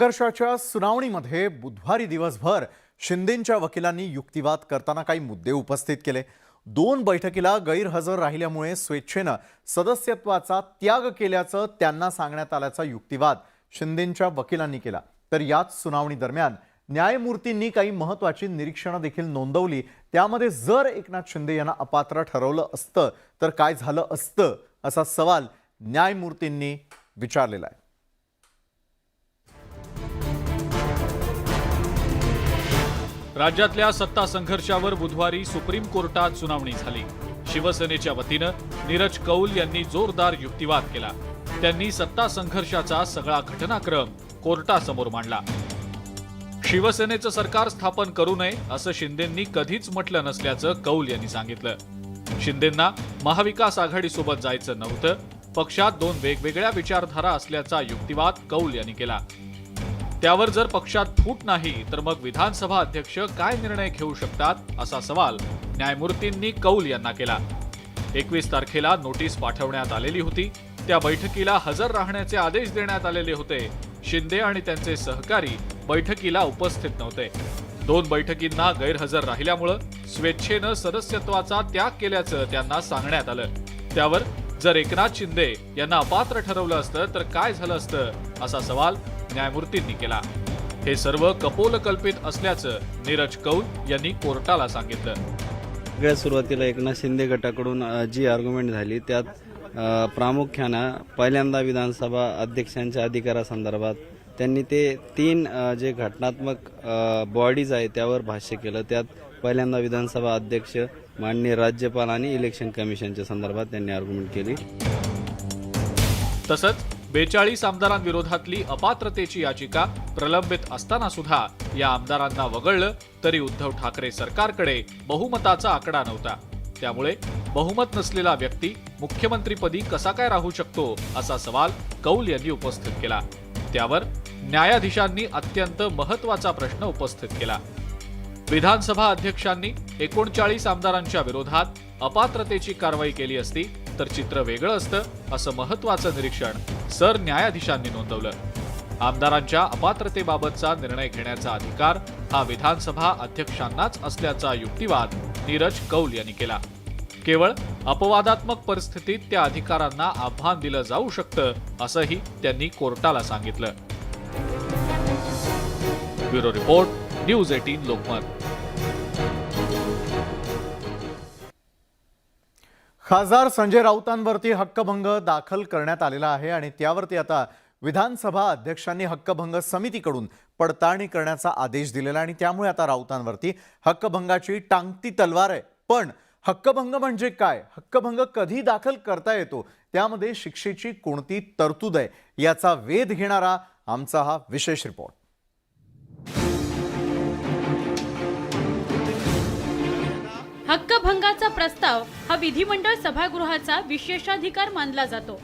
संघर्षाच्या सुनावणीमध्ये बुधवारी दिवसभर शिंदेंच्या वकिलांनी युक्तिवाद करताना काही मुद्दे उपस्थित केले। 2 बैठकीला गैरहजर राहिल्यामुळे स्वेच्छेने सदस्यत्वाचा त्याग केल्याचं त्यांना सांगण्यात आल्याचा युक्तिवाद शिंदेंच्या वकिलांनी केला। तर याच सुनावणी दरम्यान न्यायमूर्तींनी काही महत्त्वाची निरीक्षणे देखील नोंदवली। त्यामध्ये जर एकनाथ शिंदे यांना अपात्र ठरवलं असतं तर काय झालं असतं असा सवाल न्यायमूर्तींनी विचारलेला आहे। राज्यातल्या सत्ता संघर्षावर बुधवारी सुप्रीम कोर्टात सुनावणी झाली। शिवसेनेच्या वतीनं नीरज कौल यांनी जोरदार युक्तिवाद केला। त्यांनी सत्ता संघर्षाचा सगळा घटनाक्रम कोर्टासमोर मांडला। शिवसेनेचं सरकार स्थापन करू नये असं शिंदेंनी कधीच म्हटलं नसल्याचं कौल यांनी सांगितलं। शिंदेंना महाविकास आघाडीसोबत जायचं नव्हतं, पक्षात 2 वेगवेगळ्या विचारधारा असल्याचा युक्तिवाद कौल यांनी केला। त्यावर जर पक्षात फूट नाही तर मग विधानसभा अध्यक्ष काय निर्णय घेऊ शकतात असा सवाल न्यायमूर्तींनी कौल यांना केला। 21 तारखेला नोटीस पाठवण्यात आलेली होती। त्या बैठकीला हजर राहण्याचे आदेश देण्यात आलेले होते। शिंदे आणि त्यांचे सहकारी बैठकीला उपस्थित नव्हते। 2 बैठकींना गैरहजर राहिल्यामुळे स्वेच्छेने सदस्यत्वाचा त्याग केल्याचं त्यांना सांगण्यात आलं। त्यावर जर एकनाथ शिंदे यांना अपात्र ठरवलं असतं तर काय झालं असतं असा सवाल न्यायमूर्तींनी केला। हे सर्व कपोलकल्पित असल्याचं नीरज कौल यांनी कोर्टाला सांगितलं। सगळ्यात सुरुवातीला एकनाथ शिंदे गटाकडून जी आर्ग्युमेंट झाली त्यात प्रामुख्याने पहिल्यांदा विधानसभा अध्यक्षांच्या अधिकारासंदर्भात त्यांनी ते 3 जे घटनात्मक बॉडीज आहेत त्यावर भाष्य केलं। त्यात पहिल्यांदा विधानसभा अध्यक्ष, माननीय राज्यपाल आणि इलेक्शन कमिशनच्या संदर्भात त्यांनी आर्ग्युमेंट केली। तसंच 42 आमदारांविरोधातली अपात्रतेची याचिका प्रलंबित असताना सुद्धा या आमदारांना वगळलं तरी उद्धव ठाकरे सरकारकडे बहुमताचा आकडा नव्हता। त्यामुळे बहुमत नसलेला व्यक्ती मुख्यमंत्रीपदी कसा काय राहू शकतो असा सवाल कौल यांनी उपस्थित केला। त्यावर न्यायाधीशांनी अत्यंत महत्त्वाचा प्रश्न उपस्थित केला। विधानसभा अध्यक्षांनी 39 आमदारांच्या विरोधात अपात्रतेची कारवाई केली असती तर चित्र वेगळं असतं असं महत्त्वाचं निरीक्षण सरन्यायाधीशांनी नोंदवलं। आमदारांच्या अपात्रतेबाबतचा निर्णय घेण्याचा अधिकार हा विधानसभा अध्यक्षांनाच असल्याचा युक्तिवाद नीरज कौल यांनी केला। केवळ अपवादात्मक परिस्थितीत त्या अधिकारांना आव्हान दिलं जाऊ शकतं असंही त्यांनी कोर्टाला सांगितलं। Bureau report, news 18 Lokmat. खासदार संजय राऊतांवरती हक्कभंग दाखल करण्यात आलेला आहे आणि त्यावरती आता विधानसभा अध्यक्षांनी हक्कभंग समितीकडून पडताळणी करण्याचा आदेश दिलेला आणि त्यामुळे आता राऊतांवरती हक्कभंगाची टांगती तलवार आहे। पण हक्कभंग म्हणजे काय, हक्कभंग कधी दाखल करता येतो, त्यामध्ये शिक्षेची कोणती तरतूद आहे याचा वेध घेणारा आमचा हा विशेष रिपोर्ट। हक्कभंगाचा प्रस्ताव हा विधिमंडळ सभागृहाचा विशेषाधिकार मानला जातो।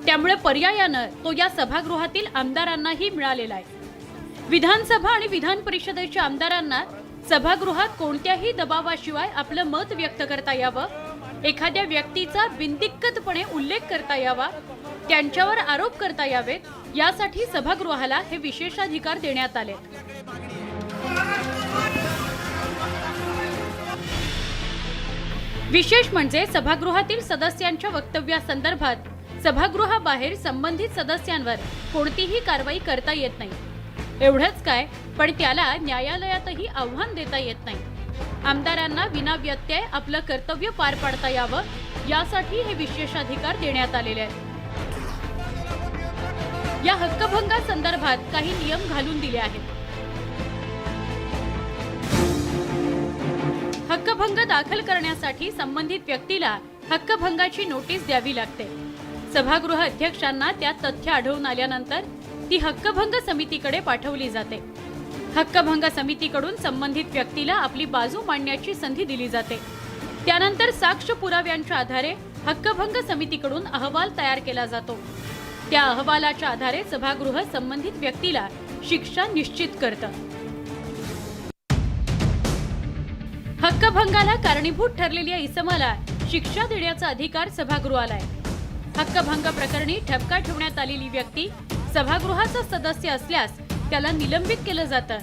त्यामुळे पर्यायानं तो या सभागृहातील आमदारांनाही मिळालेला आहे। विधानसभा आणि विधान परिषदेच्या आमदारांना सभागृहात कोणत्याही दबावाशिवाय आपलं मत व्यक्त करता यावं, एखाद्या व्यक्तीचा बिनदिक्कतपणे उल्लेख करता यावा, त्यांच्यावर आरोप करता यावेत, यासाठी सभागृहाला हे विशेषाधिकार देण्यात आले। विशेष म्हणजे सभागृहातील सदस्यांच्या वक्तव्यासंदर्भात सभागृहाबाहेर संबंधित सदस्यांवर कोणतीही कारवाई करता येत नाही। एवढंच काय, पण त्याला न्यायालयातही आव्हान देता येत नाही। आमदारांना विनाव्यत्यय आपलं कर्तव्य पार पाडता यावं यासाठी हे विशेषाधिकार देण्यात आलेले आहेत। या हक्कभंगासंदर्भात काही नियम घालून दिले आहेत। हक्कभंग दाखल करण्यासाठी संबंधित व्यक्तीला हक्कभंगाची नोटीस द्यावी लागते। सभागृह अध्यक्षांना त्यात तथ्य आढळून आल्यानंतर ती हक्कभंग समितीकडे पाठवली जाते। हक्कभंग समितीकडून संबंधित व्यक्तीला आपली बाजू मांडण्याची संधी दिली जाते। त्यानंतर साक्ष पुराव्यांच्या आधारे हक्कभंग समितीकडून अहवाल तयार केला जातो। त्या अहवालाच्या आधारे सभागृह संबंधित व्यक्तीला शिक्षा निश्चित करतं। हक्कभंगाला कारणीभूत ठरलेल्या इसमाला शिक्षा देण्याचा अधिकार सभागृहाला आहे। हक्कभंग प्रकरणी ठपका ठेवण्यात आलेली व्यक्ती सभागृहाचा सदस्य असल्यास त्याला निलंबित केलं जातं.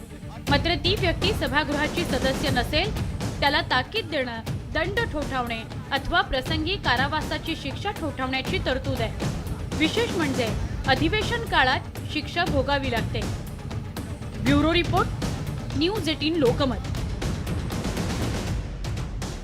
मात्र ती व्यक्ती सभागृहाची सदस्य नसेल त्याला ताकीद देणं, दंड ठोठावणे अथवा प्रसंगी कारावासाची शिक्षा ठोठावण्याची तरतूद आहे. विशेष म्हणजे अधिवेशन काळात शिक्षा भोगावी लागते. Bureau report, news 18 Lokmat.